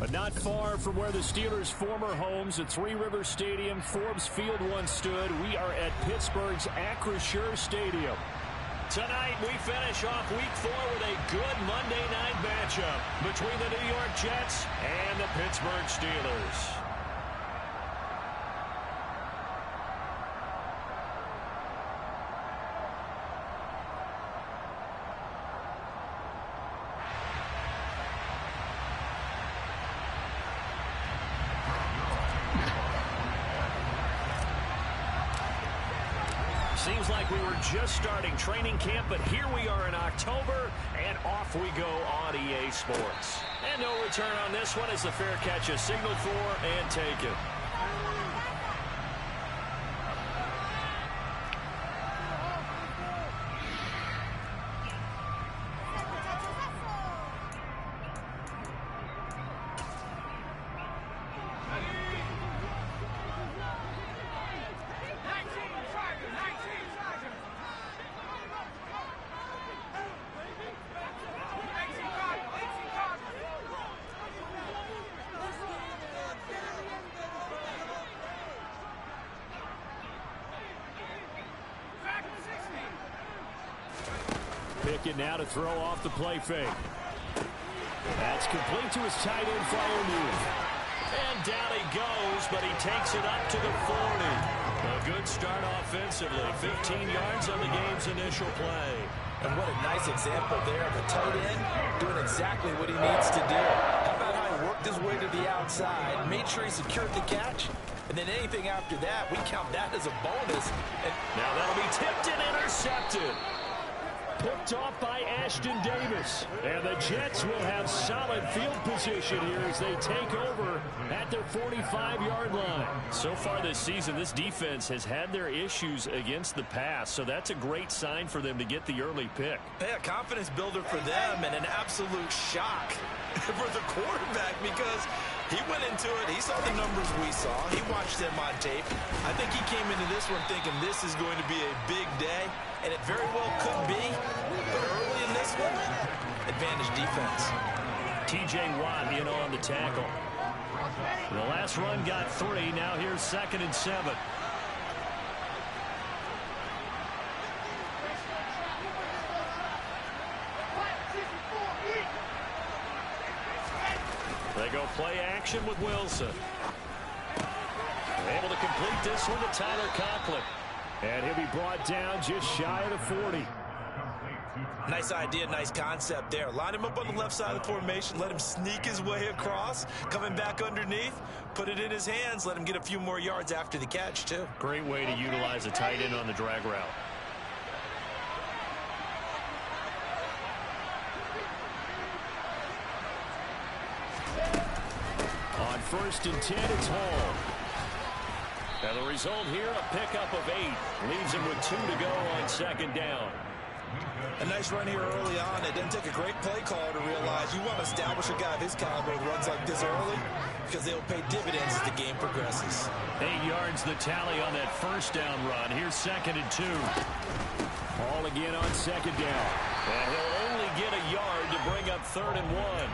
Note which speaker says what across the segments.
Speaker 1: But not far from where the Steelers' former homes at Three Rivers Stadium, Forbes Field once stood, we are at Pittsburgh's Acrisure Stadium. Tonight, we finish off Week 4 with a good Monday night matchup between the New York Jets and the Pittsburgh Steelers. Seems like we were just starting training camp, but here we are in October, and off we go on EA Sports. And no return on this one as the fair catch is signaled for and taken. Pickett now to throw off the play fake. That's complete to his tight end, Freiermuth. And down he goes, but he takes it up to the 40. A good start offensively. 15 yards on the game's initial play.
Speaker 2: And what a nice example there of a tight end doing exactly what he needs to do. How about how he worked his way to the outside, made sure he secured the catch, and then anything after that, we count that as a bonus. And
Speaker 1: now that'll be tipped and intercepted. Picked off by Ashton Davis. And the Jets will have solid field position here as they take over at their 45-yard line. So far this season, this defense has had their issues against the pass, so that's a great sign for them to get the early pick.
Speaker 2: Yeah, confidence builder for them and an absolute shock for the quarterback because he went into it. He saw the numbers we saw. He watched them on tape. I think he came into this one thinking this is going to be a big day, and it very well could be. But early in this one, advantage defense.
Speaker 1: T.J. Watt in on the tackle. The last run got 3. Now here's 2nd and 7. They go play action with Wilson. Able to complete this one to Tyler Conklin. And he'll be brought down just shy of the 40.
Speaker 2: Nice idea, nice concept there. Line him up on the left side of the formation. Let him sneak his way across. Coming back underneath. Put it in his hands. Let him get a few more yards after the catch, too.
Speaker 1: Great way to utilize a tight end on the drag route. On 1st and 10, it's Hall. And the result here, a pickup of 8. Leaves him with 2 to go on 2nd down.
Speaker 2: A nice run here early on. It doesn't take a great play caller to realize you want to establish a guy of his caliber who runs like this early because they'll pay dividends as the game progresses.
Speaker 1: 8 yards the tally on that 1st down run. Here's 2nd and 2. Hall again on 2nd down. And he'll only get a yard to bring up 3rd and 1.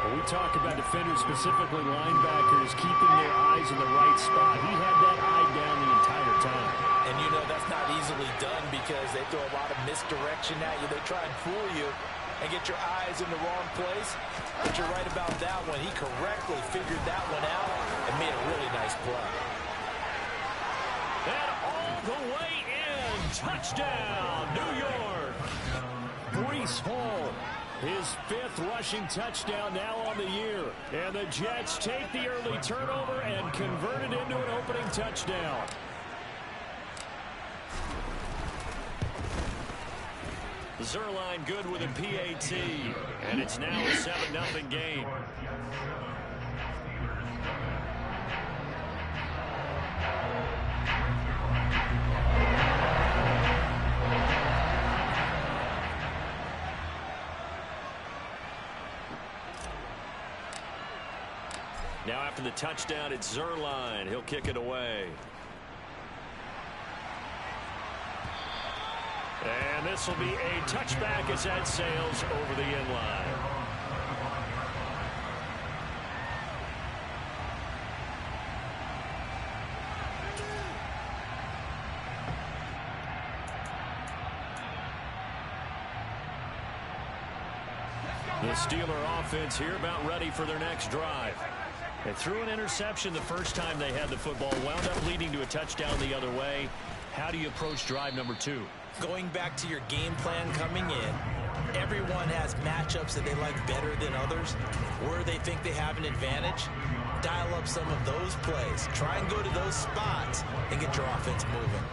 Speaker 1: When we talk about defenders, specifically linebackers, keeping their eyes in the right spot, he had that eye down the entire time.
Speaker 2: And you know that's not easily done because they throw a lot of misdirection at you. They try and fool you and get your eyes in the wrong place. But you're right about that one. He correctly figured that one out and made a really nice play.
Speaker 1: And all the way in. Touchdown, New York. Breece Hall. His 5th rushing touchdown now on the year. And the Jets take the early turnover and convert it into an opening touchdown. Zuerlein good with a PAT. And it's now a 7-0 game. Now after the touchdown, it's Zuerlein. He'll kick it away. And this will be a touchback as that sails over the end line. The Steeler offense here about ready for their next drive. They threw an interception the first time they had the football, wound up leading to a touchdown the other way. How do you approach drive number 2?
Speaker 2: Going back to your game plan coming in, everyone has matchups that they like better than others. Where they think they have an advantage, dial up some of those plays. Try and go to those spots and get your offense moving.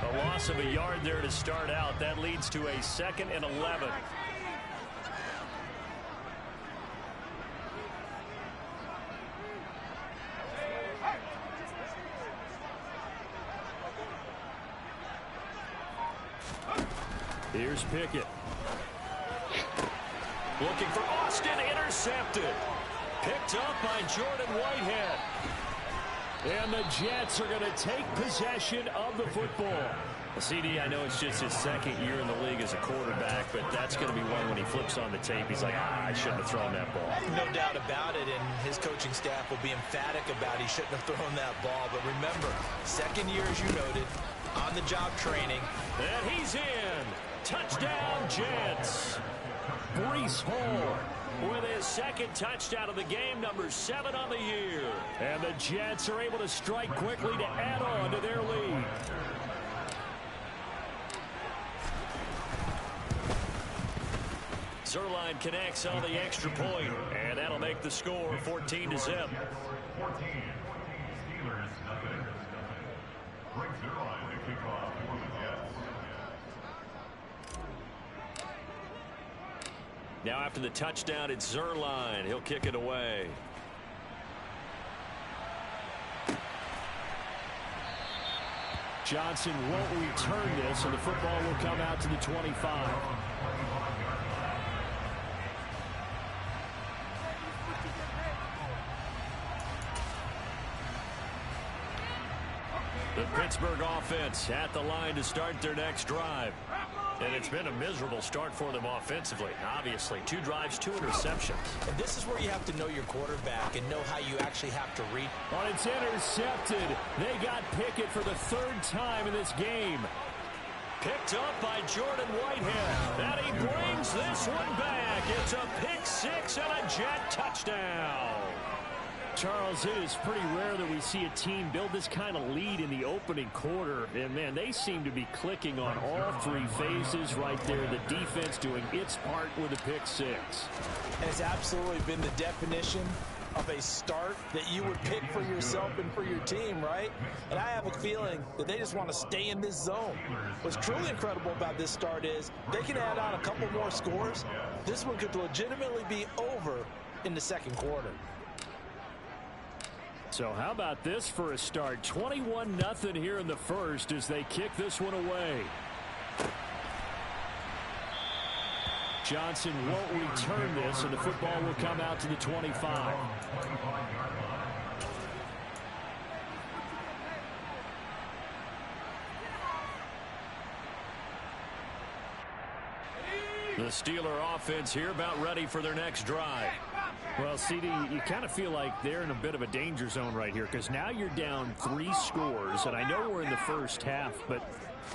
Speaker 1: A loss of a yard there to start out. That leads to a 2nd and 11. Here's Pickett. Looking for Austin, intercepted. Picked up by Jordan Whitehead. And the Jets are going to take possession of the football. CD, I know it's just his 2nd year in the league as a quarterback, but that's going to be one when he flips on the tape. He's like, I shouldn't have thrown that ball.
Speaker 2: No doubt about it, and his coaching staff will be emphatic about he shouldn't have thrown that ball. But remember, 2nd year, as you noted, on-the-job training.
Speaker 1: And he's in. Touchdown, Jets. Breece Hall with his 2nd touchdown of the game, number 7 on the year. And the Jets are able to strike quickly to add on to their lead. Zuerlein connects on the extra point, and that'll make the score 14-0.
Speaker 3: Steelers, nothing. Greg Zuerlein to kick off for the Jets.
Speaker 1: Now after the touchdown, it's Zuerlein. He'll kick it away. Johnson won't return this, and the football will come out to the 25. The Pittsburgh offense at the line to start their next drive. And it's been a miserable start for them offensively. Obviously, 2 drives, 2 interceptions.
Speaker 2: And this is where you have to know your quarterback and know how you actually have to read.
Speaker 1: On it's intercepted. They got Pickett for the 3rd time in this game. Picked up by Jordan Whitehead. And he brings this one back. It's a pick 6 and a Jet touchdown. Charles, it is pretty rare that we see a team build this kind of lead in the opening quarter. And, man, they seem to be clicking on all 3 phases right there. The defense doing its part with a pick 6.
Speaker 2: And it's absolutely been the definition of a start that you would pick for yourself and for your team, right? And I have a feeling that they just want to stay in this zone. What's truly incredible about this start is they can add on a couple more scores. This one could legitimately be over in the 2nd quarter.
Speaker 1: So how about this for a start? 21-0 here in the first as they kick this one away. Johnson won't return this, and the football will come out to the 25. The Steeler offense here about ready for their next drive. Well, CD, you kind of feel like they're in a bit of a danger zone right here because now you're down 3 scores, and I know we're in the first half, but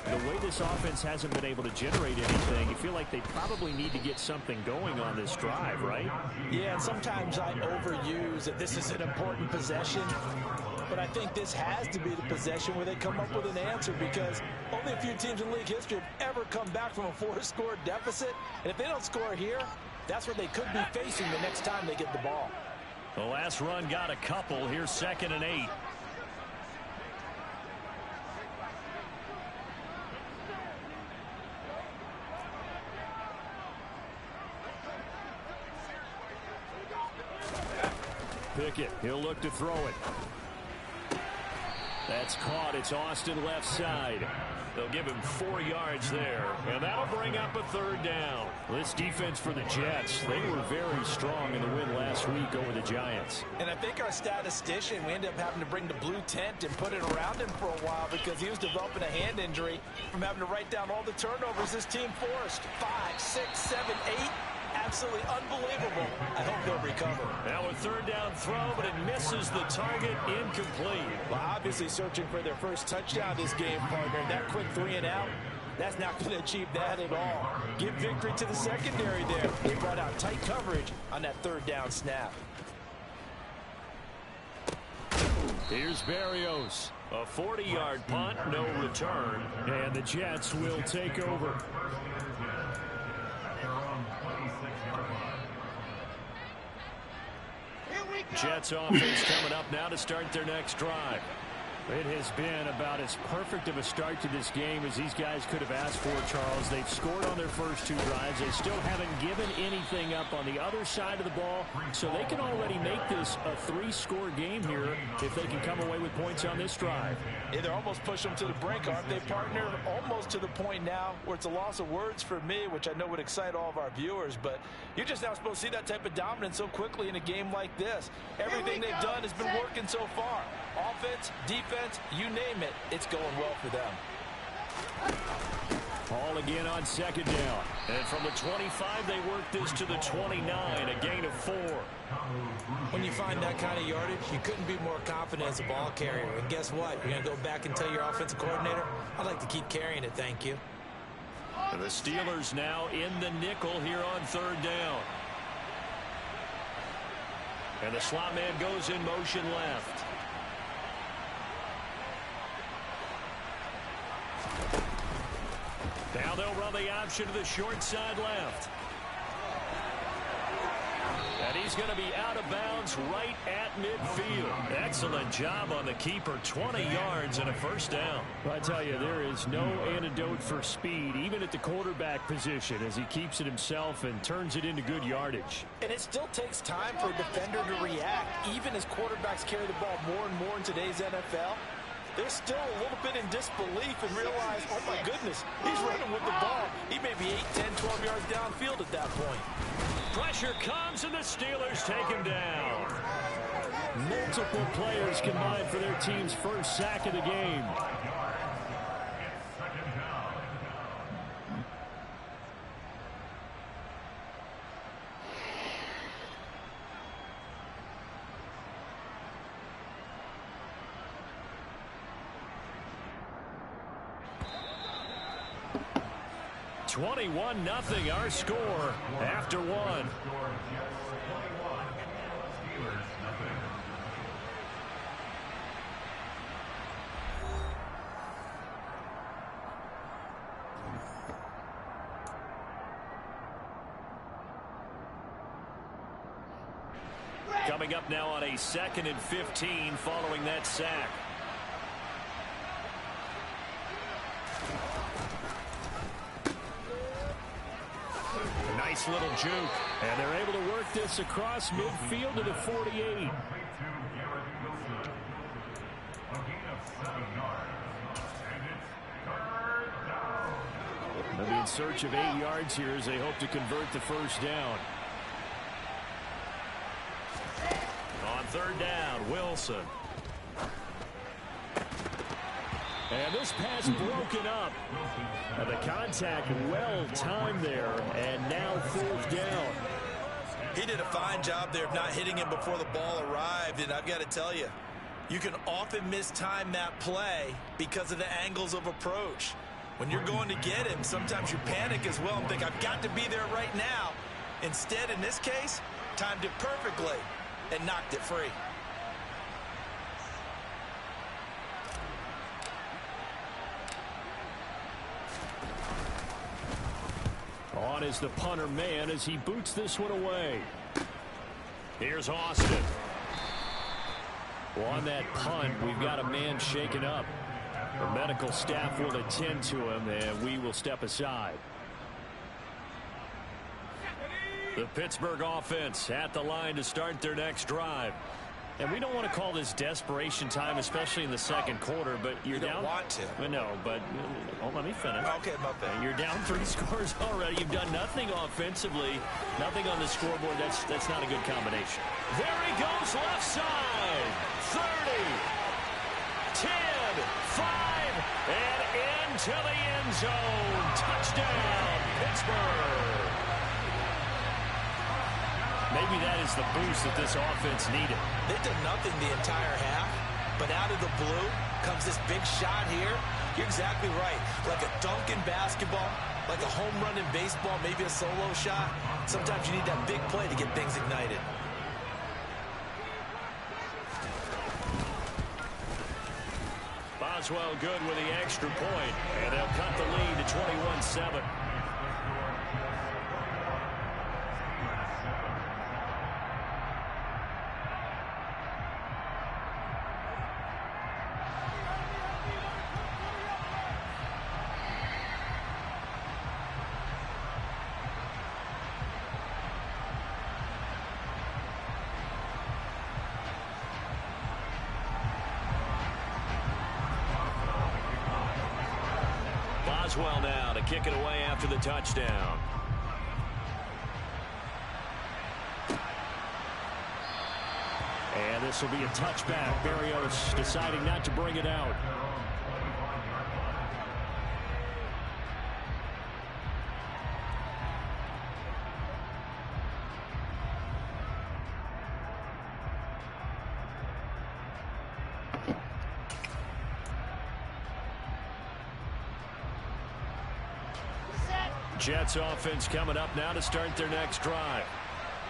Speaker 1: the way this offense hasn't been able to generate anything, you feel like they probably need to get something going on this drive, right?
Speaker 2: Yeah, and sometimes I overuse that this is an important possession, but I think this has to be the possession where they come up with an answer because only a few teams in league history have ever come back from a 4-score deficit, and if they don't score here, that's what they could be facing the next time they get the ball.
Speaker 1: The last run got a couple. Here's 2nd and 8. Pickett, he'll look to throw it. That's caught. It's Austin left side. They'll give him 4 yards there, and that'll bring up a 3rd down. This defense for the Jets, they were very strong in the win last week over the Giants.
Speaker 2: And I think our statistician, we ended up having to bring the blue tent and put it around him for a while because he was developing a hand injury from having to write down all the turnovers this team forced. 5, 6, 7, 8 absolutely unbelievable. I hope they'll recover.
Speaker 1: Now a third down throw, but it misses the target, incomplete.
Speaker 2: Well, obviously searching for their first touchdown this game, partner. That quick 3 and out, that's not going to achieve that at all. Give victory to the secondary there. They brought out tight coverage on that third down snap.
Speaker 1: Here's Berrios. A 40-yard punt, no return. And the Jets will take over. Jets offense coming up now to start their next drive. It has been about as perfect of a start to this game as these guys could have asked for, Charles. They've scored on their first 2 drives. They still haven't given anything up on the other side of the ball, so they can already make this a 3-score game here if they can come away with points on this drive.
Speaker 2: Yeah, they're almost pushing them to the brink, aren't they, partner? Almost to the point now where it's a loss of words for me, which I know would excite all of our viewers, but you're just not supposed to see that type of dominance so quickly in a game like this. Everything they've done has been working so far. Offense, defense, you name it, it's going well for them.
Speaker 1: Ball again on second down. And from the 25, they work this to the 29, a gain of 4.
Speaker 4: When you find that kind of yardage, you couldn't be more confident as a ball carrier. And guess what? You're going to go back and tell your offensive coordinator, I'd like to keep carrying it, thank you.
Speaker 1: And the Steelers now in the nickel here on third down. And the slot man goes in motion left. Now they'll run the option to the short side left. And he's going to be out of bounds right at midfield. Excellent job on the keeper. 20 yards and a first down. I tell you, there is no antidote for speed, even at the quarterback position, as he keeps it himself and turns it into good yardage.
Speaker 2: And it still takes time for a defender to react, even as quarterbacks carry the ball more and more in today's NFL. They're still a little bit in disbelief and realize, oh my goodness, he's running with the ball. He may be 8, 10, 12 yards downfield at that point.
Speaker 1: Pressure comes and the Steelers take him down. Multiple players combined for their team's first sack of the game. 21-0 our score after 1. Coming up now on a 2nd and 15 following that sack. Nice little juke. And they're able to work this across midfield to the 48. They'll be in search of 8 yards here as they hope to convert the first down. On third down, Wilson. And this pass broken up. And the contact well timed there. And now 4th down.
Speaker 2: He did a fine job there of not hitting him before the ball arrived. And I've got to tell you, you can often mistime that play because of the angles of approach. When you're going to get him, sometimes you panic as well and think, I've got to be there right now. Instead, in this case, timed it perfectly and knocked it free.
Speaker 1: On is the punter man as he boots this one away. Here's Austin. Well, on that punt, we've got a man shaken up. The medical staff will attend to him, and we will step aside. The Pittsburgh offense at the line to start their next drive. And we don't want to call this desperation time, especially in the second quarter, but you're down.
Speaker 2: You don't want to.
Speaker 1: No, but let me finish.
Speaker 2: Okay, my bad.
Speaker 1: You're down 3 scores already. You've done nothing offensively, nothing on the scoreboard. That's not a good combination. There he goes, left side. 30, 10, 5, and into the end zone. Touchdown, Pittsburgh. Maybe that is the boost that this offense needed.
Speaker 4: They've done nothing the entire half, but out of the blue comes this big shot here. You're exactly right. Like a dunk in basketball, like a home run in baseball, maybe a solo shot. Sometimes you need that big play to get things ignited.
Speaker 1: Boswell good with the extra point, and they'll cut the lead to 21-7. Boswell now to kick it away after the touchdown. And this will be a touchback. Berrios deciding not to bring it out. Jets offense coming up now to start their next drive.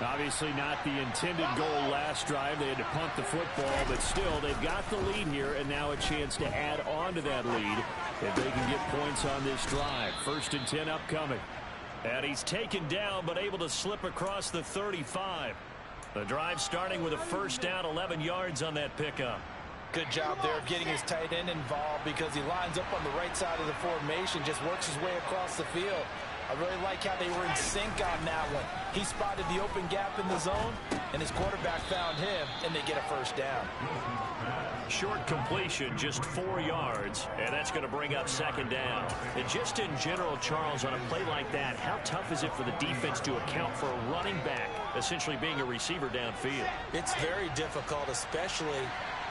Speaker 1: Obviously not the intended goal last drive. They had to punt the football, but still they've got the lead here, and now a chance to add on to that lead if they can get points on this drive. 1st and 10 upcoming. And he's taken down but able to slip across the 35. The drive starting with a first down, 11 yards on that pickup.
Speaker 4: Good job there of getting his tight end involved because he lines up on the right side of the formation, just works his way across the field. I really like how they were in sync on that one. He spotted the open gap in the zone, and his quarterback found him, and they get a first down.
Speaker 1: Short completion, just 4 yards, and that's going to bring up 2nd down. And just in general, Charles, on a play like that, how tough is it for the defense to account for a running back essentially being a receiver downfield?
Speaker 4: It's very difficult, especially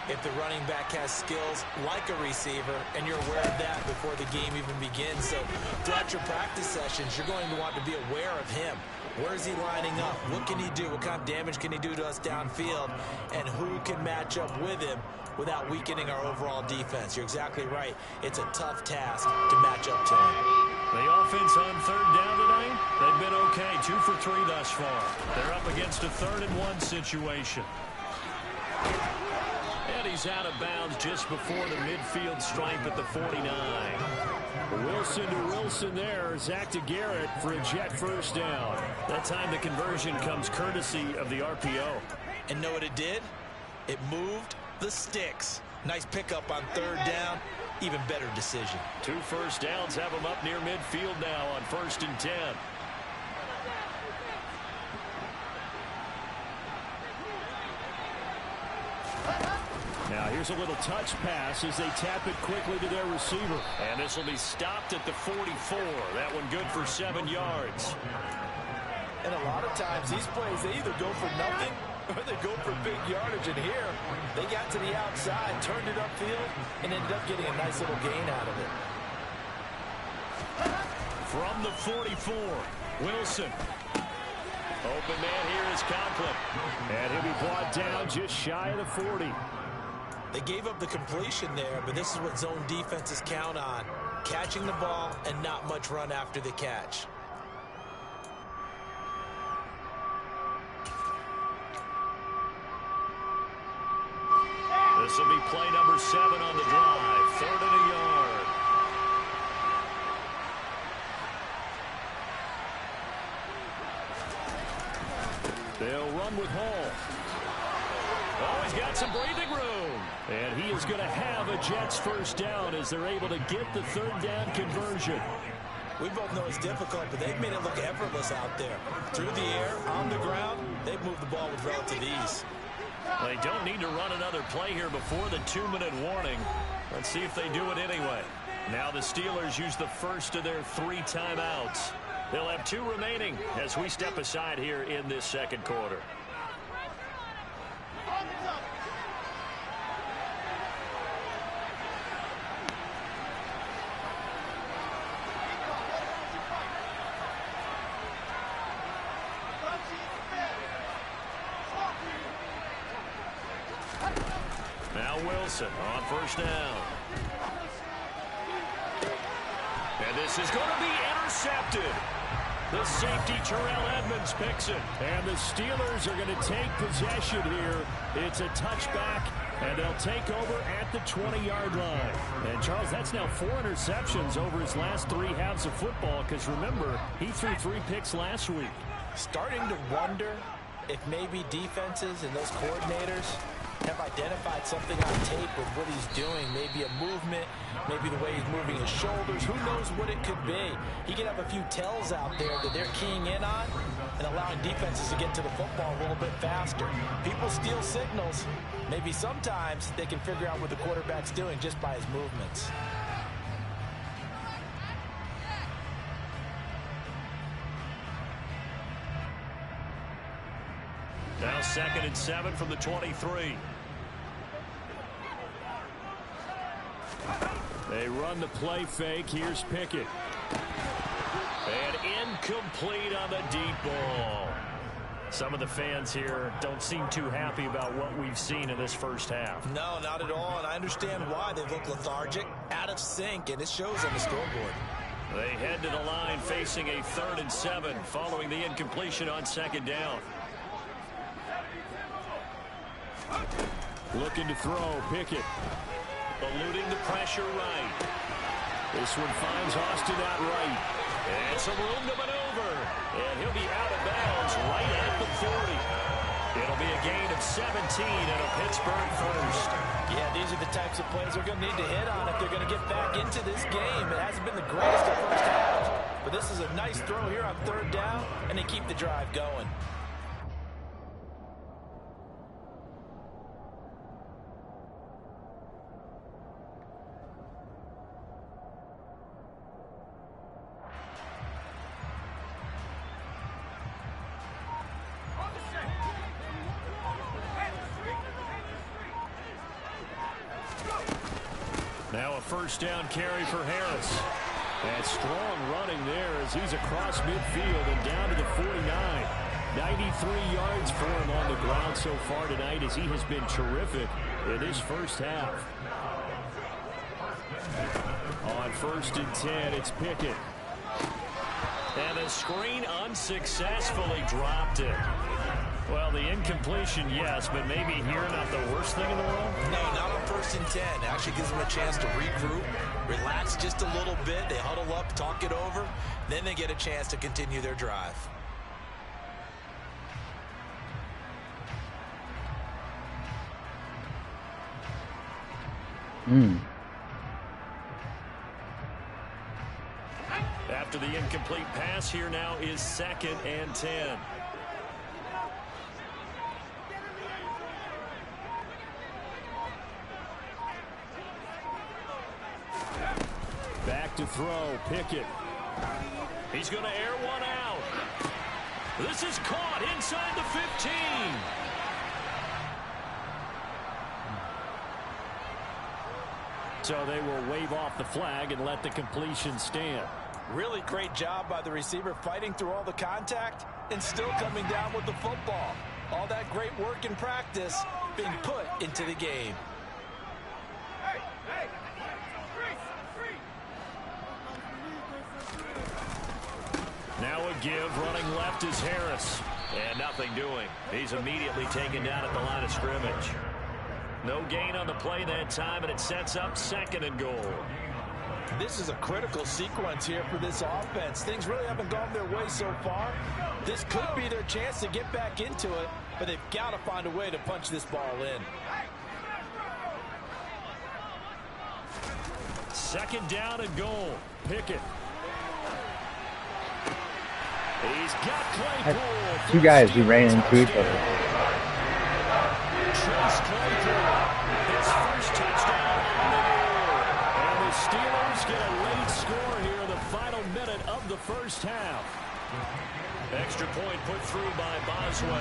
Speaker 4: if the running back has skills like a receiver, and you're aware of that before the game even begins. So throughout your practice sessions, you're going to want to be aware of him. Where is he lining up? What can he do? What kind of damage can he do to us downfield? And who can match up with him without weakening our overall defense? You're exactly right. It's a tough task to match up to him.
Speaker 1: The offense on 3rd down tonight, they've been okay. 2 for 3 thus far. They're up against a 3rd and 1 situation. And he's out of bounds just before the midfield stripe at the 49. Wilson to Wilson there. Zach to Garrett for a Jet first down. That time the conversion comes courtesy of the RPO.
Speaker 4: And know what it did? It moved the sticks. Nice pickup on 3rd down. Even better decision.
Speaker 1: 2 first downs have him up near midfield now on 1st and 10. Now here's a little touch pass as they tap it quickly to their receiver. And this will be stopped at the 44. That one good for 7 yards.
Speaker 4: And a lot of times these plays, they either go for nothing or they go for big yardage. And here, they got to the outside, turned it upfield, and ended up getting a nice little gain out of it.
Speaker 1: From the 44, Wilson. Open man here is Conklin. And he'll be brought down just shy of the 40.
Speaker 4: They gave up the completion there, but this is what zone defenses count on. Catching the ball and not much run after the catch.
Speaker 1: This will be play number 7 on the drive. 3rd and a yard. They'll run with Hall. Oh, he's got some breathing room. And he is going to have a Jets first down as they're able to get the 3rd down conversion.
Speaker 4: We both know it's difficult, but they've made it look effortless out there. Through the air, on the ground, they've moved the ball with relative ease.
Speaker 1: They don't need to run another play here before the 2-minute warning. Let's see if they do it anyway. Now the Steelers use the first of their 3 timeouts. They'll have 2 remaining as we step aside here in this 2nd quarter. Wilson on first down. And this is going to be intercepted. The safety, Terrell Edmunds, picks it. And the Steelers are going to take possession here. It's a touchback, and they'll take over at the 20-yard line. And, Charles, that's now 4 interceptions over his last 3 halves of football, because, remember, he threw 3 picks last week.
Speaker 4: Starting to wonder if maybe defenses and those coordinators have identified something on tape with what he's doing. Maybe a movement, maybe the way he's moving his shoulders. Who knows what it could be? He could have a few tells out there that they're keying in on and allowing defenses to get to the football a little bit faster. People steal signals. Maybe sometimes they can figure out what the quarterback's doing just by his movements.
Speaker 1: Now 2nd and 7 from the 23. They run the play fake. Here's Pickett. And incomplete on the deep ball. Some of the fans here don't seem too happy about what we've seen in this first half.
Speaker 4: No, not at all, and I understand why. They look lethargic, out of sync, and it shows on the scoreboard.
Speaker 1: They head to the line facing a 3rd and 7 following the incompletion on 2nd down. Looking to throw, Pickett. Eluding the pressure right. This one finds Austin out right. And some room to maneuver. And he'll be out of bounds right at the 40. It'll be a gain of 17 and a Pittsburgh first.
Speaker 4: Yeah, these are the types of plays they're going to need to hit on if they're going to get back into this game. It hasn't been the greatest of first halves, but this is a nice throw here on 3rd down, and they keep the drive going.
Speaker 1: Now a first down carry for Harris. And strong running there as he's across midfield and down to the 49. 93 yards for him on the ground so far tonight as he has been terrific in this first half. On 1st and 10, it's Pickett. And the screen unsuccessfully dropped it. Well, the incompletion, yes, but maybe here not the worst thing in the world?
Speaker 4: No, not on 1st and 10. It actually gives them a chance to regroup, relax just a little bit. They huddle up, talk it over. Then they get a chance to continue their drive.
Speaker 1: After the incomplete pass, here now is 2nd and 10. Back to throw, Pickett. He's going to air one out. This is caught inside the 15. So they will wave off the flag and let the completion stand.
Speaker 4: Really great job by the receiver fighting through all the contact and still coming down with the football. All that great work in practice being put into the game.
Speaker 1: Now a give, running left is Harris. And nothing doing. He's immediately taken down at the line of scrimmage. No gain on the play that time, and it sets up 2nd and goal.
Speaker 4: This is a critical sequence here for this offense. Things really haven't gone their way so far. This could be their chance to get back into it, but they've got to find a way to punch this ball in.
Speaker 1: 2nd down and goal. Pickett. He's got Claypool.
Speaker 5: 2 guys who ran into each other.
Speaker 1: Chase Claypool, his first touchdown on the year. And the Steelers get a late score here in the final minute of the first half. Extra point put through by Boswell.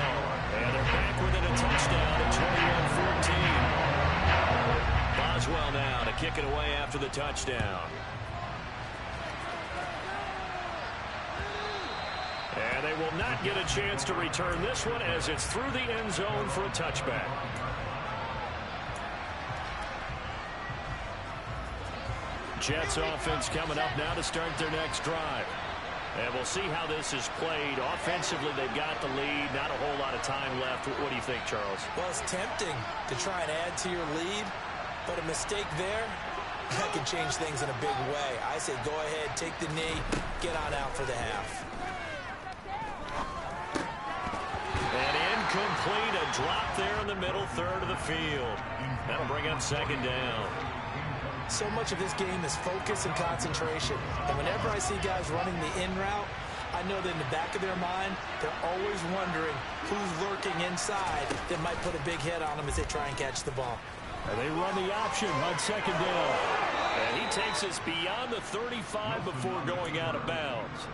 Speaker 1: And they're back within a touchdown at 21-14. Boswell now to kick it away after the touchdown. And they will not get a chance to return this one as it's through the end zone for a touchback. Jets offense coming up now to start their next drive. And we'll see how this is played. Offensively, they've got the lead. Not a whole lot of time left. What do you think, Charles?
Speaker 4: Well, it's tempting to try and add to your lead, but a mistake there, that can change things in a big way. I say go ahead, take the knee, get on out for the half.
Speaker 1: And incomplete, a drop there in the middle third of the field. That'll bring up second down.
Speaker 4: So much of this game is focus and concentration. And whenever I see guys running the in route, I know that in the back of their mind, they're always wondering who's lurking inside that might put a big hit on them as they try and catch the ball.
Speaker 1: And they run the option on second down. And he takes us beyond the 35 before going out of bounds.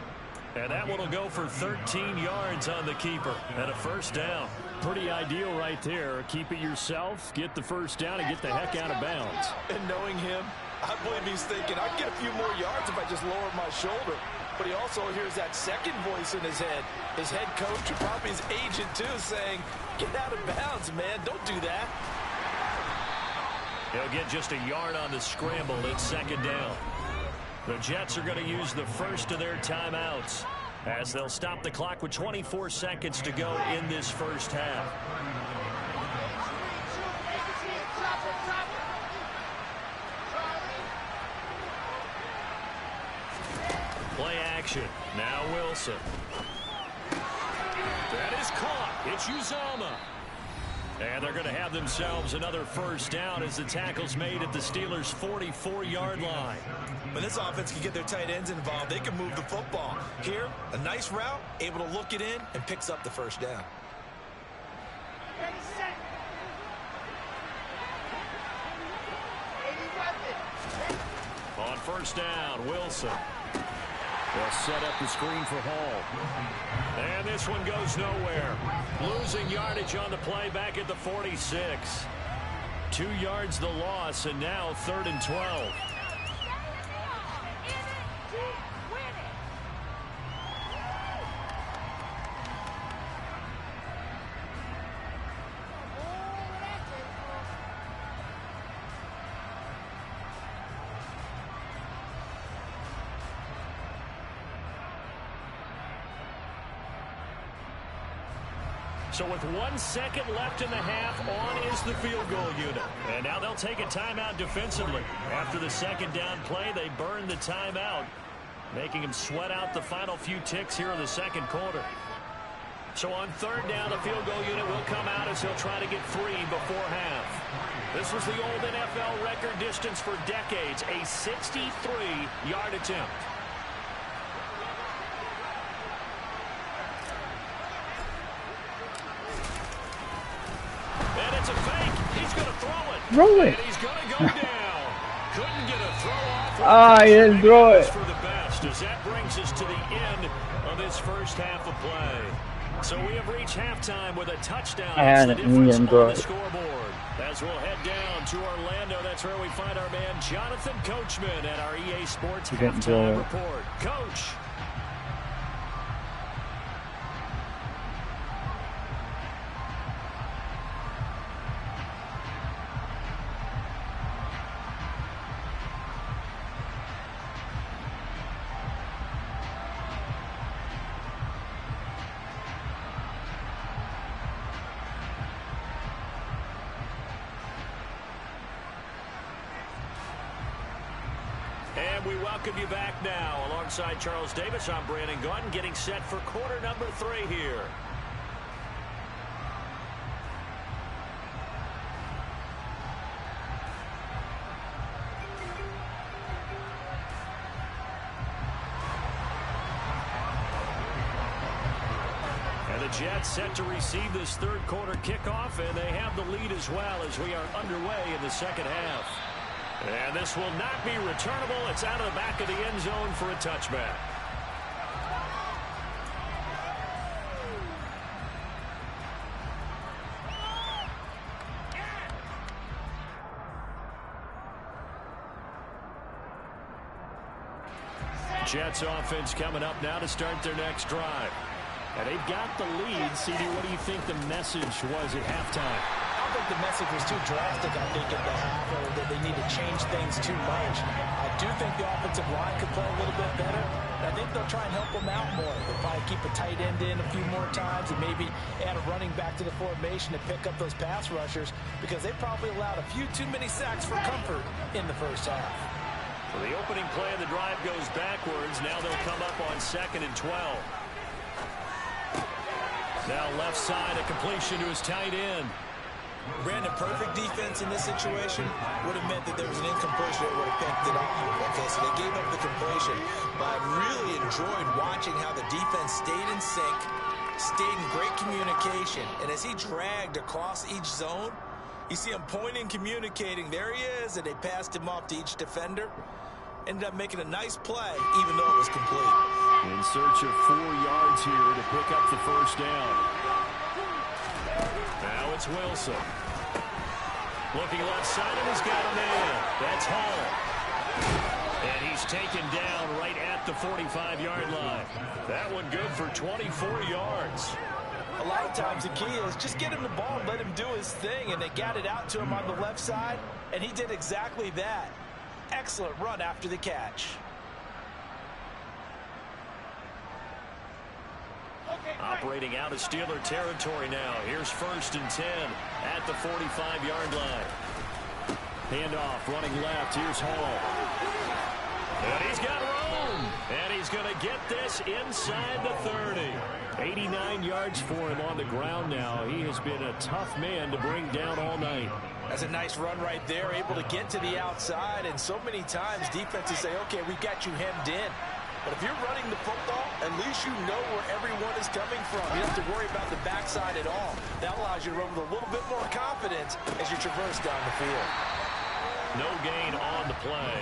Speaker 1: And that one will go for 13 yards on the keeper and a first down. Pretty ideal right there. Keep it yourself, get the first down, and get the heck out of bounds.
Speaker 2: And knowing him, I believe he's thinking, I'd get a few more yards if I just lowered my shoulder. But he also hears that second voice in his head. His head coach, and probably his agent too, saying, get out of bounds, man. Don't do that.
Speaker 1: He'll get just a yard on the scramble. It's second down. The Jets are going to use the first of their timeouts as they'll stop the clock with 24 seconds to go in this first half. Play action. Now Wilson. That is caught. It's Uzomah. And they're going to have themselves another first down as the tackle's made at the Steelers' 44-yard line.
Speaker 2: When this offense can get their tight ends involved, they can move the football. Here, a nice route, able to look it in, and picks up the first down.
Speaker 1: On first down, Wilson. They'll set up the screen for Hall. And this one goes nowhere. Losing yardage on the play back at the 46. 2 yards the loss, and now 3rd and 12. So with 1 second left in the half, on is the field goal unit. And now they'll take a timeout defensively. After the second down play, they burn the timeout, making him sweat out the final few ticks here in the second quarter. So on 3rd down, the field goal unit will come out as he'll try to get 3 before half. This was the old NFL record distance for decades, a 63-yard attempt. And it's a fake. He's going to throw it.
Speaker 5: Throw it.
Speaker 1: And he's going to go down. Couldn't get a throw off.
Speaker 5: Ah, he didn't throw it.
Speaker 1: For the best, as that brings us to the end of this first half of play. So we have reached halftime with a touchdown.
Speaker 5: And
Speaker 1: That's the difference on
Speaker 5: throw
Speaker 1: the
Speaker 5: it.
Speaker 1: scoreboard. As we'll head down to Orlando, that's where we find our man Jonathan Coachman at our EA Sports
Speaker 5: He didn't throw
Speaker 1: halftime
Speaker 5: it.
Speaker 1: report. Coach. And we welcome you back now. Alongside Charles Davis, I'm Brandon Gaudin, getting set for quarter number 3 here. And the Jets set to receive this third quarter kickoff, and they have the lead as well as we are underway in the second half. And this will not be returnable. It's out of the back of the end zone for a touchback. Jets offense coming up now to start their next drive. And they've got the lead. CD, what do you think the message was at halftime?
Speaker 2: I'm
Speaker 4: think the message was too drastic, I think, at the half, or that they need to change things too much. I do think the offensive line could play a little bit better, and I think they'll try and help them out more. They'll probably keep a tight end in a few more times and maybe add a running back to the formation to pick up those pass rushers, because they probably allowed a few too many sacks for comfort in the first half.
Speaker 1: So the opening play of the drive goes backwards. Now they'll come up on 2nd and 12. Now left side, a completion to his tight end.
Speaker 4: Brandon, perfect defense in this situation would have meant that there was an incompletion that would have picked it off. Okay, so they gave up the completion. But I really enjoyed watching how the defense stayed in sync, stayed in great communication. And as he dragged across each zone, you see him pointing, communicating. There he is, and they passed him off to each defender. Ended up making a nice play, even though it was complete.
Speaker 1: In search of 4 yards here to pick up the first down. Now it's Wilson. Looking left side, and he's got a man. That's Hall. And he's taken down right at the 45-yard line. That one good for 24 yards.
Speaker 4: A lot of times the key is just get him the ball and let him do his thing, and they got it out to him on the left side, and he did exactly that. Excellent run after the catch.
Speaker 1: Operating out of Steeler territory now. Here's 1st and 10 at the 45-yard line. Handoff, running left. Here's Hall. And he's got room. And he's going to get this inside the 30. 89 yards for him on the ground now. He has been a tough man to bring down all night.
Speaker 4: That's a nice run right there, able to get to the outside. And so many times defenses say, okay, we got you hemmed in. But if you're running the football, at least you know where everyone is coming from. You don't have to worry about the backside at all. That allows you to run with a little bit more confidence as you traverse down the field.
Speaker 1: No gain on the play.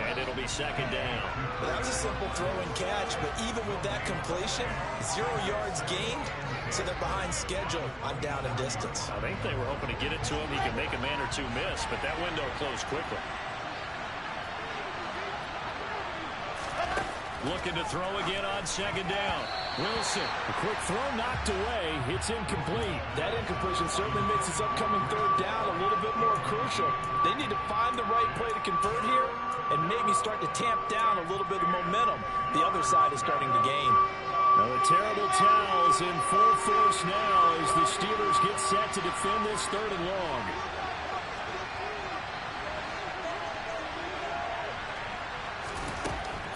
Speaker 1: And it'll be 2nd down.
Speaker 4: Well, that was a simple throw and catch, but even with that completion, 0 yards gained, so they're behind schedule on down and distance.
Speaker 1: I think they were hoping to get it to him. He could make a man or two miss, but that window closed quickly. Looking to throw again on 2nd down. Wilson, a quick throw knocked away. It's incomplete.
Speaker 4: That incompletion certainly makes this upcoming 3rd down a little bit more crucial. They need to find the right play to convert here and maybe start to tamp down a little bit of momentum. The other side is starting to gain.
Speaker 1: Now the terrible towels in full force now as the Steelers get set to defend this 3rd and long.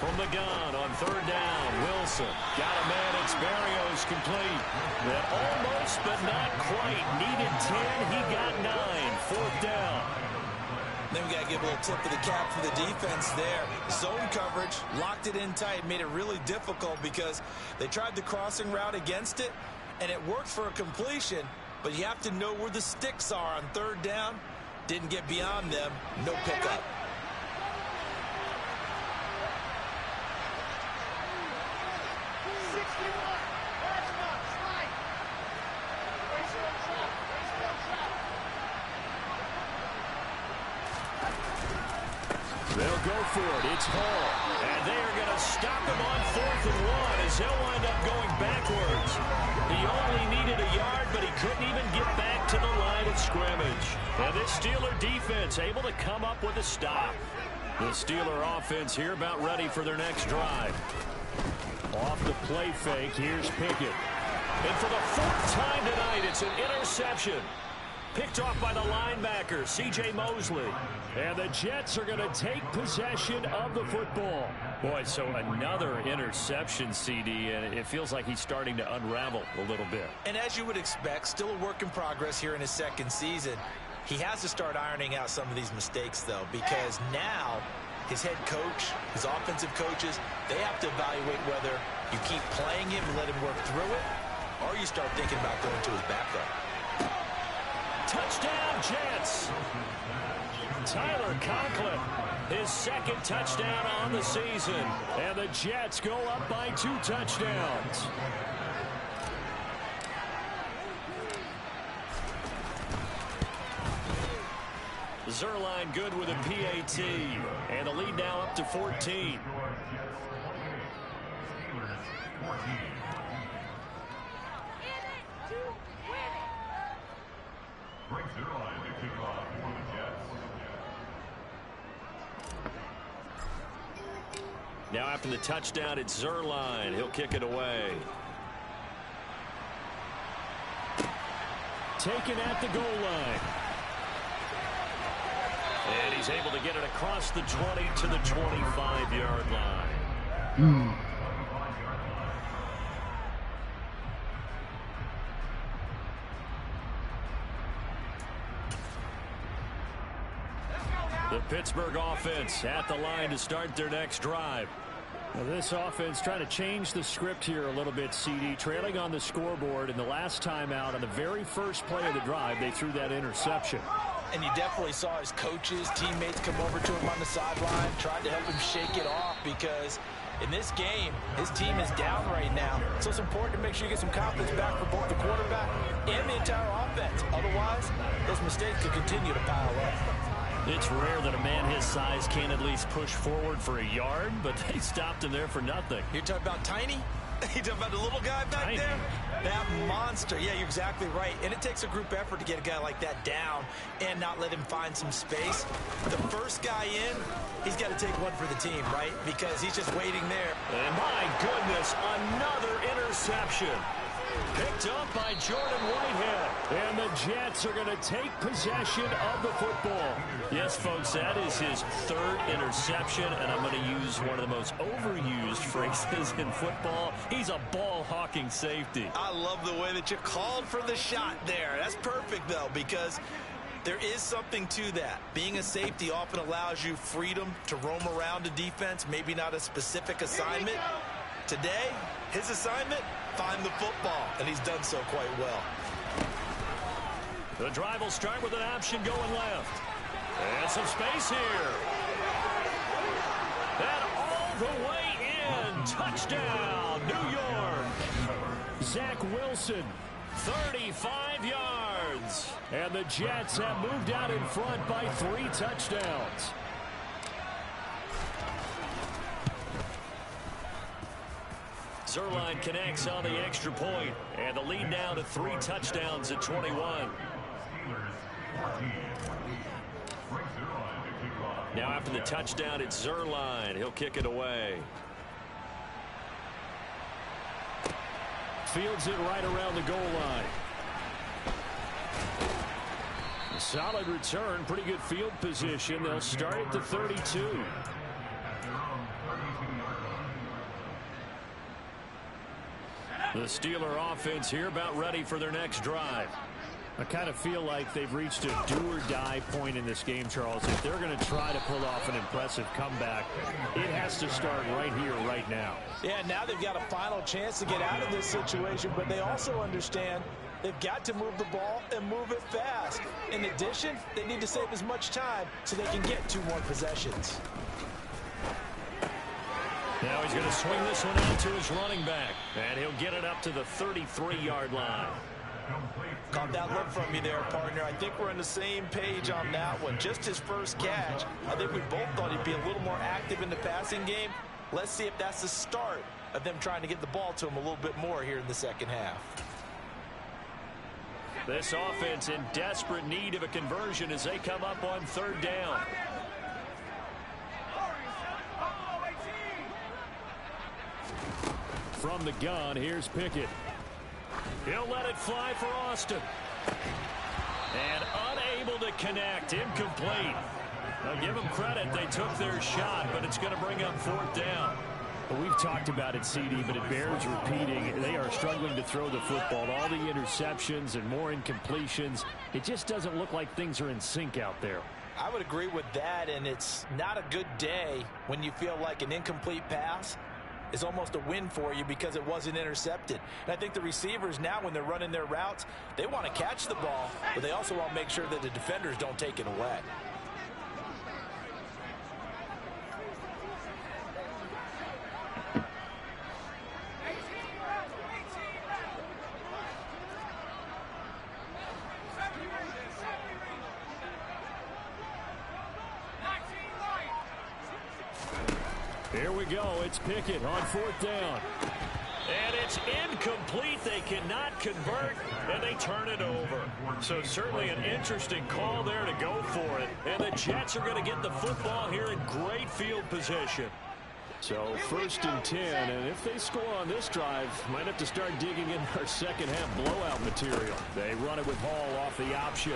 Speaker 1: From the gun on 3rd down, Wilson got a man. It's Berrios complete. That almost but not quite needed 10. He got 9. 4th down.
Speaker 4: Then we got to give a little tip of the cap for the defense there. Zone coverage, locked it in tight, made it really difficult because they tried the crossing route against it, and it worked for a completion, but you have to know where the sticks are on 3rd down. Didn't get beyond them. No pickup.
Speaker 1: They'll go for it. It's Hall. And they are going to stop him on 4th and 1 as he'll wind up going backwards. He only needed a yard, but he couldn't even get back to the line of scrimmage. And this Steeler defense able to come up with a stop. The Steeler offense here about ready for their next drive. Off the play fake, here's Pickett. And for the 4th time tonight, it's an interception. Picked off by the linebacker, C.J. Mosley. And the Jets are going to take possession of the football. Boy, so another interception, CD, and it feels like he's starting to unravel a little bit.
Speaker 4: And as you would expect, still a work in progress here in his 2nd season. He has to start ironing out some of these mistakes, though, because now his head coach, his offensive coaches, they have to evaluate whether you keep playing him and let him work through it, or you start thinking about going to his backup.
Speaker 1: Touchdown, Jets. Tyler Conklin, his 2nd touchdown on the season. And the Jets go up by 2 touchdowns. Zuerlein good with a PAT. And the lead now up to 14.
Speaker 3: Greg Zuerlein
Speaker 1: Now after the touchdown, it's Zuerlein. He'll kick it away. Taken at the goal line. And he's able to get it across the 20 to the 25-yard line. The Pittsburgh offense at the line to start their next drive.
Speaker 5: Well, this offense trying to change the script here a little bit, CD. Trailing on the scoreboard, and the last time out on the very first play of the drive, they threw that interception.
Speaker 4: And you definitely saw his coaches, teammates come over to him on the sideline, tried to help him shake it off because in this game, his team is down right now. So it's important to make sure you get some confidence back for both the quarterback and the entire offense. Otherwise, those mistakes could continue to pile up.
Speaker 1: It's rare that a man his size can at least push forward for a yard, but they stopped him there for nothing.
Speaker 4: You're talking about Tiny? You're talking about the little guy back
Speaker 1: Tiny.
Speaker 4: there? That monster. Yeah, you're exactly right. And it takes a group effort to get a guy like that down and not let him find some space. The first guy in, he's got to take one for the team, right? Because he's just waiting there.
Speaker 1: And my goodness, another interception. Picked up by Jordan Whitehead. And the Jets are going to take possession of the football. Yes, folks, that is his third interception, and I'm going to use one of the most overused phrases in football. He's a ball-hawking safety.
Speaker 2: I love the way that you called for the shot there. That's perfect, though, because there is something to that. Being a safety often allows you freedom to roam around a defense, maybe not a specific assignment. Today, his assignment, find the football, and he's done so quite well.
Speaker 1: The drive will start with an option going left. And some space here. And all the way in. Touchdown, New York. Zach Wilson, 35 yards. And the Jets have moved out in front by 3 touchdowns. Zuerlein connects on the extra point, and the lead now to 3 touchdowns at 21. Now after the touchdown, it's Zuerlein. He'll kick it away. Fields it right around the goal line. A solid return, pretty good field position. They'll start at the 32. The Steeler offense here about ready for their next drive.
Speaker 5: I kind of feel like they've reached a do-or-die point in this game, Charles. If they're going to try to pull off an impressive comeback, it has to start right here, right now.
Speaker 4: Yeah, now they've got a final chance to get out of this situation, but they also understand they've got to move the ball and move it fast. In addition, they need to save as much time so they can get 2 more possessions.
Speaker 1: Now he's going to swing this one out to his running back, and he'll get it up to the 33-yard line.
Speaker 2: Caught that look from you there, partner. I think we're on the same page on that one. Just his first catch. I think we both thought he'd be a little more active in the passing game. Let's see if that's the start of them trying to get the ball to him a little bit more here in the second half.
Speaker 1: This offense in desperate need of a conversion as they come up on 3rd down. From the gun, here's Pickett. He'll let it fly for Austin. And unable to connect. Incomplete. Now give them credit. They took their shot, but it's going to bring up 4th down.
Speaker 5: Well, we've talked about it, CD, but it bears repeating. They are struggling to throw the football. All the interceptions and more incompletions. It just doesn't look like things are in sync out there.
Speaker 4: I would agree with that, and it's not a good day when you feel like an incomplete pass is almost a win for you because it wasn't intercepted. And I think the receivers now, when they're running their routes, they want to catch the ball, but they also want to make sure that the defenders don't take it away.
Speaker 1: Here we go. It's Pickett on 4th down. And it's incomplete. They cannot convert, and they turn it over. So certainly an interesting call there to go for it. And the Jets are going to get the football here in great field position. So 1st and 10, and if they score on this drive, might have to start digging in our second half blowout material. They run it with Hall off the option.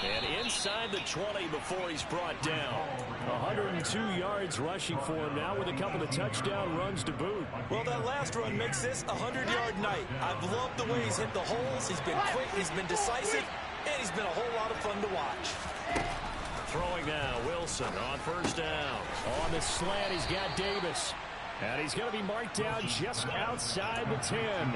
Speaker 1: And inside the 20 before he's brought down. 102 yards rushing for him now with a couple of touchdown runs to boot.
Speaker 4: Well, that last run makes this a 100-yard night. I've loved the way he's hit the holes. He's been quick, he's been decisive, and he's been a whole lot of fun to watch.
Speaker 1: Throwing now, Wilson on 1st down. On the slant, he's got Davis. And he's going to be marked down just outside the 10.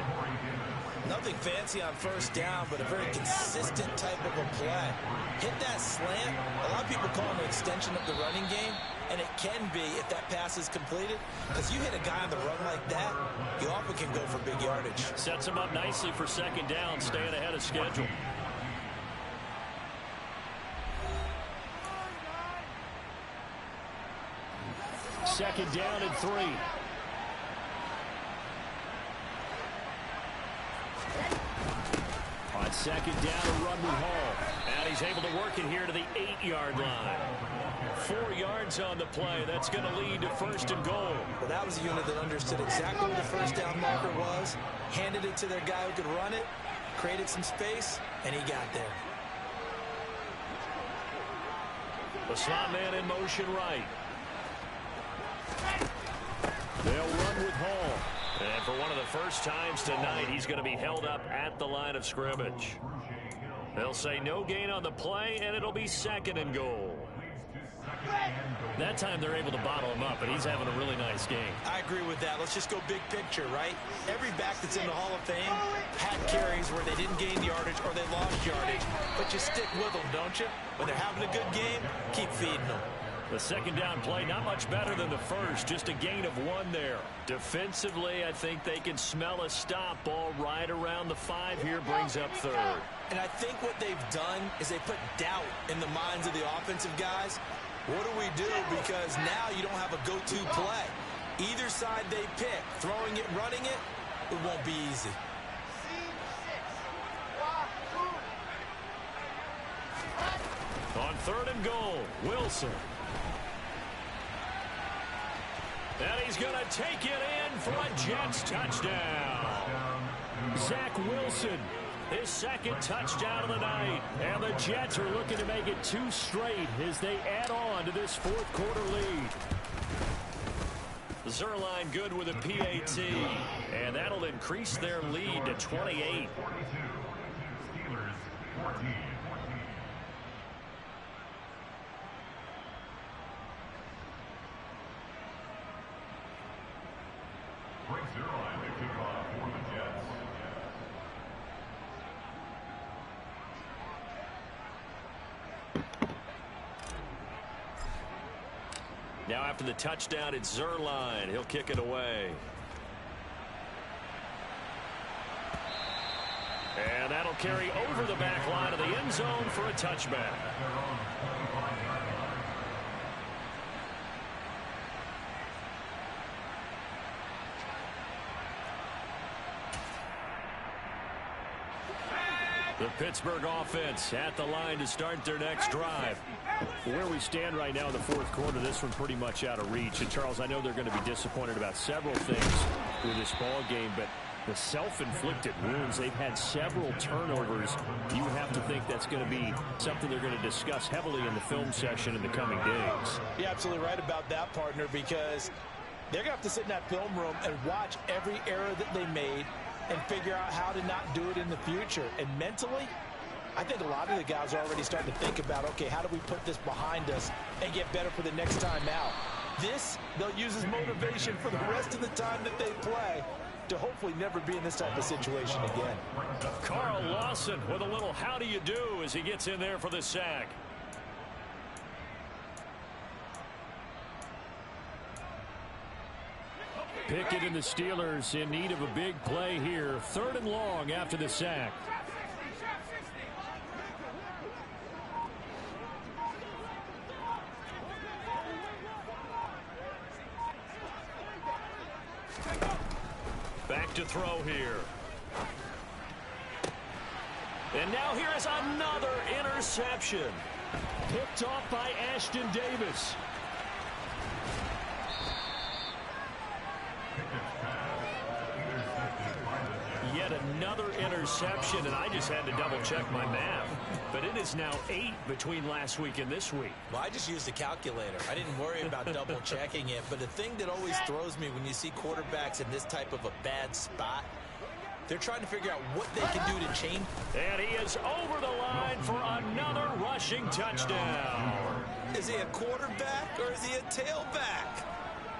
Speaker 4: Nothing fancy on 1st down, but a very consistent type of a play. Hit that slant. A lot of people call it an extension of the running game, and it can be if that pass is completed. Because you hit a guy on the run like that, you often can go for big yardage.
Speaker 1: Sets him up nicely for 2nd down, staying ahead of schedule. Second down and 3. On 2nd down, a run with Hall. And he's able to work it here to the 8-yard line. 4 yards on the play. That's going to lead to 1st and goal.
Speaker 4: Well, that was a unit that understood exactly what the 1st down marker was, handed it to their guy who could run it, created some space, and he got there.
Speaker 1: The slot man in motion right. They'll run with Hall. And for one of the first times tonight, he's going to be held up at the line of scrimmage. They'll say no gain on the play, and it'll be 2nd and goal. That time they're able to bottle him up, and he's having a really nice game.
Speaker 4: I agree with that. Let's just go big picture, right? Every back that's in the Hall of Fame had carries where they didn't gain yardage or they lost yardage, but you stick with them, don't you? When they're having a good game, keep feeding them.
Speaker 1: The 2nd down play, not much better than the first, just a gain of 1 there. Defensively, I think they can smell a stop. Ball right around the 5 here, brings up 3rd.
Speaker 4: And I think what they've done is they put doubt in the minds of the offensive guys. What do we do? Because now you don't have a go-to play. Either side they pick, throwing it, running it, it won't be easy.
Speaker 1: On 3rd and goal, Wilson. And he's going to take it in for a Jets touchdown. Zach Wilson, his 2nd touchdown of the night. And the Jets are looking to make it 2 straight as they add on to this 4th quarter lead. Zuerlein good with a PAT. And that'll increase their lead to 28.
Speaker 3: Greg Zuerlein to kick off for the Jets.
Speaker 1: Now after the touchdown, it's Zuerlein. He'll kick it away. And that'll carry over the back line of the end zone for a touchback. The Pittsburgh offense at the line to start their next drive. Where we stand right now in the 4th quarter, this one pretty much out of reach. And, Charles, I know they're going to be disappointed about several things with this ball game, but the self-inflicted wounds, they've had several turnovers. You have to think that's going to be something they're going to discuss heavily in the film session in the coming days.
Speaker 4: You're absolutely right about that, partner, because they're going to have to sit in that film room and watch every error that they made and figure out how to not do it in the future. And mentally, I think a lot of the guys are already starting to think about, okay, how do we put this behind us and get better for the next time out? This, they'll use as motivation for the rest of the time that they play to hopefully never be in this type of situation again.
Speaker 1: Carl Lawson with a little how do you do as he gets in there for the sack. Pickett and the Steelers in need of a big play here. 3rd and long after the sack. Back to throw here. And now here is another interception. Picked off by Ashton Davis. another interception, and I just had to double-check my math. But it is now 8 between last week and this week.
Speaker 4: Well, I just used a calculator. I didn't worry about double-checking it. But the thing that always throws me when you see quarterbacks in this type of a bad spot, they're trying to figure out what they can do to change.
Speaker 1: And he is over the line for another rushing touchdown.
Speaker 4: Is he a quarterback or is he a tailback?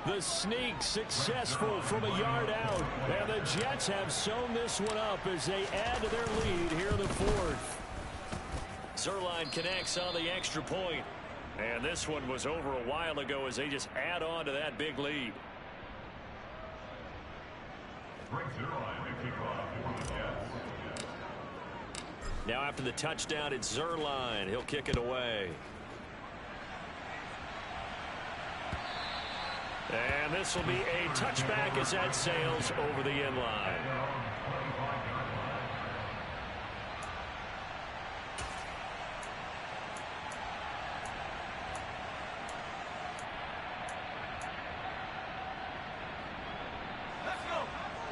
Speaker 1: The sneak successful from a yard out. And the Jets have sewn this one up as they add to their lead here in the fourth. Zuerlein connects on the extra point. And this one was over a while ago as they just add on to that big lead.
Speaker 3: Greg Zuerlein, the kickoff for the Jets.
Speaker 1: Now after the touchdown, it's Zuerlein. He'll kick it away. And this will be a touchback as that sails over the end line.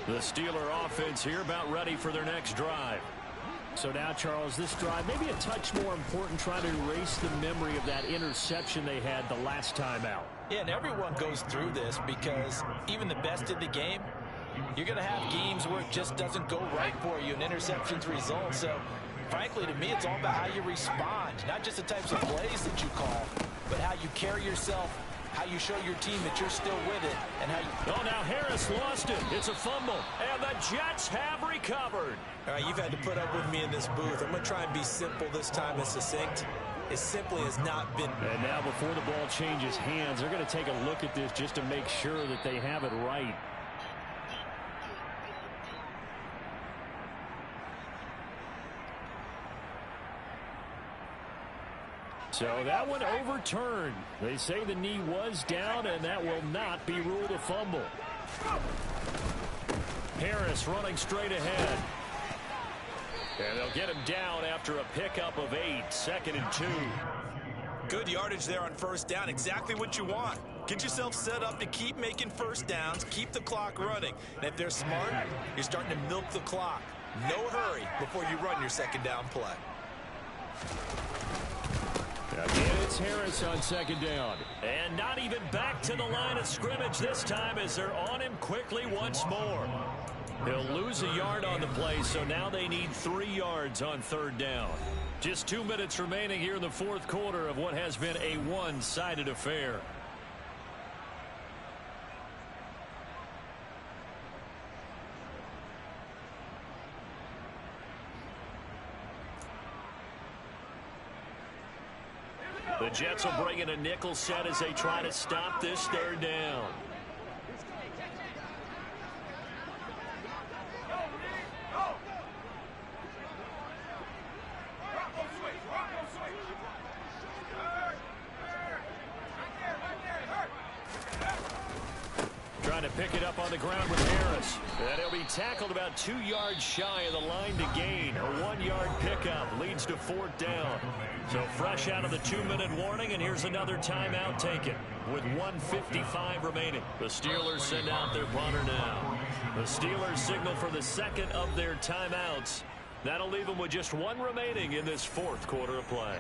Speaker 1: The Steeler offense here about ready for their next drive. So now, Charles, this drive maybe a touch more important, trying to erase the memory of that interception they had the last time out.
Speaker 4: Yeah, and everyone goes through this because even the best in the game, you're going to have games where it just doesn't go right for you and interceptions result. So, frankly, to me, it's all about how you respond, not just the types of plays that you call, but how you carry yourself, how you show your team that you're still with it, and how you...
Speaker 1: Oh, now Harris lost it. It's a fumble, and the Jets have recovered.
Speaker 4: All right, you've had to put up with me in this booth. I'm going to try and be simple this time and succinct. It simply has not been...
Speaker 1: And now before the ball changes hands, they're going to take a look at this just to make sure that they have it right. So that one overturned. They say the knee was down, and that will not be ruled a fumble. Harris running straight ahead. And they'll get him down after a pickup of 8, 2nd and 2.
Speaker 2: Good yardage there on first down. Exactly what you want. Get yourself set up to keep making first downs, keep the clock running. And if they're smart, you're starting to milk the clock. No hurry before you run your second down play.
Speaker 1: Again, it's Harris on 2nd down. And not even back to the line of scrimmage this time as they're on him quickly once more. He'll lose a yard on the play, so now they need 3 yards on 3rd down. Just 2 minutes remaining here in the 4th quarter of what has been a one-sided affair. The Jets will bring in a nickel set as they try to stop this 3rd down. Trying to pick it up on the ground with Harris. And he'll be tackled about 2 yards shy of the line to gain. A 1-yard pickup leads to 4th down. So fresh out of the 2-minute warning, and here's another timeout taken with 1:55 remaining. The Steelers send out their punter now. The Steelers signal for the 2nd of their timeouts. That'll leave them with just 1 remaining in this 4th quarter of play.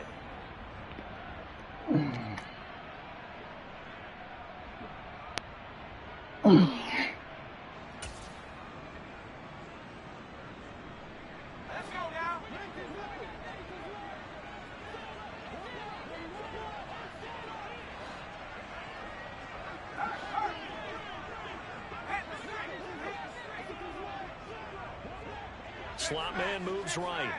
Speaker 1: Slot man moves right.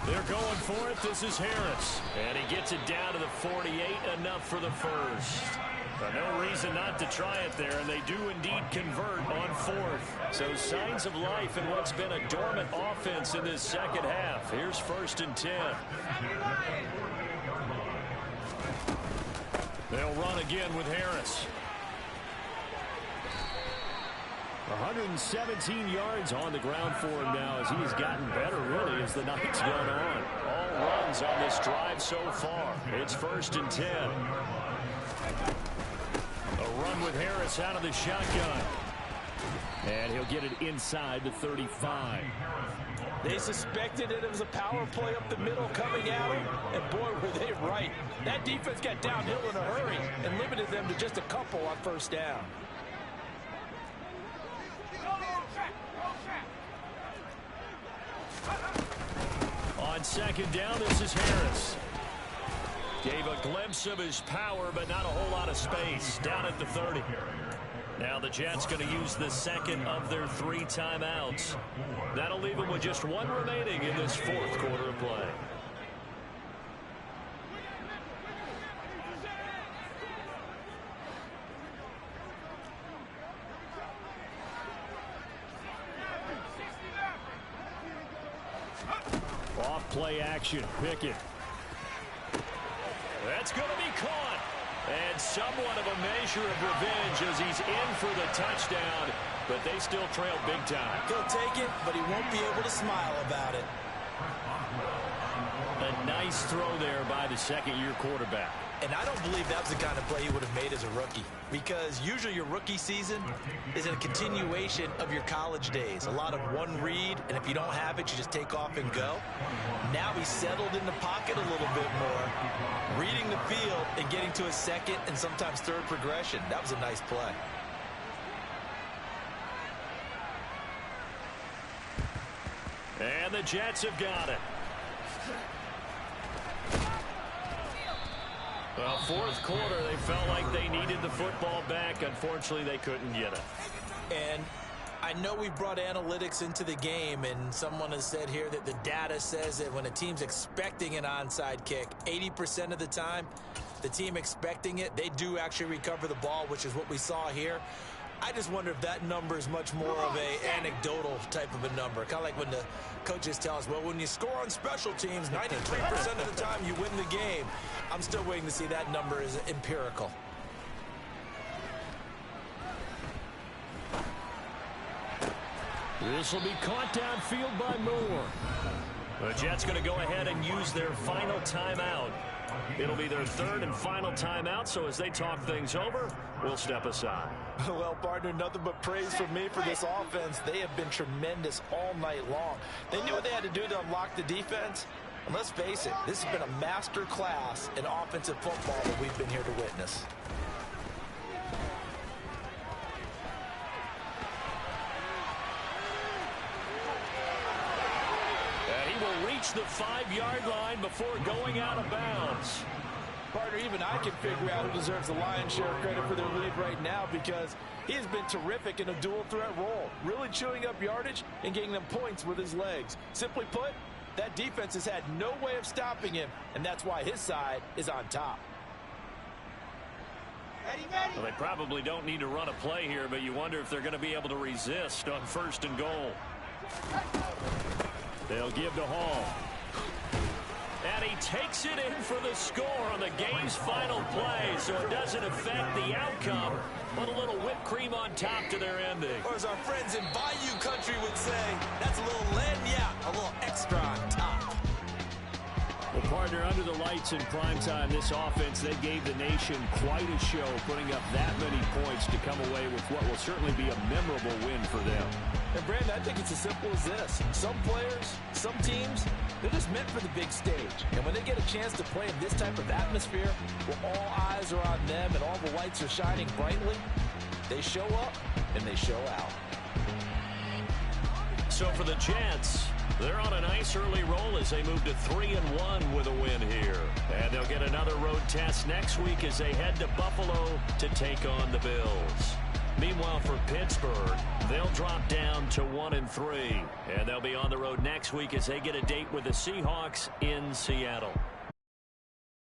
Speaker 1: They're going for it. This is Harris. And he gets it down to the 48, enough for the first. No reason not to try it there, and they do indeed convert on 4th. So signs of life in what's been a dormant offense in this 2nd half. Here's 1st and 10. They'll run again with Harris. 117 yards on the ground for him now as he's gotten better, really, as the night's gone on. All runs on this drive so far. It's 1st and 10. A run with Harris out of the shotgun.
Speaker 5: And he'll get it inside the 35.
Speaker 4: They suspected it was a power play up the middle coming at him, and boy, were they right. That defense got downhill in a hurry and limited them to just a couple on first down.
Speaker 1: On second down, this is Harris. Gave a glimpse of his power, but not a whole lot of space. Down at the 30. Now the Jets going to use the second of their 3 timeouts. That'll leave them with just 1 remaining in this 4th quarter of play. Off play action. Pickett. That's going to be caught. And somewhat of a measure of revenge as he's in for the touchdown, but they still trail big time.
Speaker 4: He'll take it, but he won't be able to smile about it.
Speaker 1: A nice throw there by the second-year quarterback.
Speaker 2: And I don't believe that was the kind of play he would have made as a rookie, because usually your rookie season is a continuation of your college days. A lot of one read, and if you don't have it, you just take off and go. Now he's settled in the pocket a little bit more, reading the field and getting to a second and sometimes third progression. That was a nice play.
Speaker 1: And the Jets have got it. Well, 4th quarter, they felt like they needed the football back. Unfortunately, they couldn't get it.
Speaker 4: And I know we brought analytics into the game, and someone has said here that the data says that when a team's expecting an onside kick, 80% of the time, the team expecting it, they do actually recover the ball, which is what we saw here. I just wonder if that number is much more of a anecdotal type of a number. Kind of like when the coaches tell us, well, when you score on special teams, 93% of the time you win the game. I'm still waiting to see that number is empirical.
Speaker 1: This will be caught downfield by Moore. The Jets going to go ahead and use their final timeout. It'll be their 3rd and final timeout, so as they talk things over, we'll step aside.
Speaker 2: Well, partner, nothing but praise from me for this offense. They have been tremendous all night long. They knew what they had to do to unlock the defense. And let's face it, this has been a master class in offensive football that we've been here to witness.
Speaker 1: The 5-yard line before going out of bounds.
Speaker 6: Partner, even I can figure out who deserves the lion's share of credit for their lead right now, because he has been terrific in a dual threat role, really chewing up yardage and getting them points with his legs. Simply put, that defense has had no way of stopping him, and that's why his side is on top.
Speaker 1: Well, they probably don't need to run a play here, but you wonder if they're going to be able to resist on 1st and goal. They'll give to Hall. And he takes it in for the score on the game's final play, so it doesn't affect the outcome, but a little whipped cream on top to their ending.
Speaker 4: Or as our friends in Bayou Country would say, that's a little lagniappe, a little extra on top.
Speaker 1: Well, partner, under the lights in primetime, this offense, they gave the nation quite a show, putting up that many points to come away with what will certainly be a memorable win for them.
Speaker 6: And, Brandon, I think it's as simple as this. Some players, some teams, they're just meant for the big stage. And when they get a chance to play in this type of atmosphere, where all eyes are on them and all the lights are shining brightly, they show up and they show out.
Speaker 1: So for the Jets, they're on a nice early roll as they move to 3-1 with a win here. And they'll get another road test next week as they head to Buffalo to take on the Bills. Meanwhile, for Pittsburgh, they'll drop down to 1-3. And they'll be on the road next week as they get a date with the Seahawks in Seattle.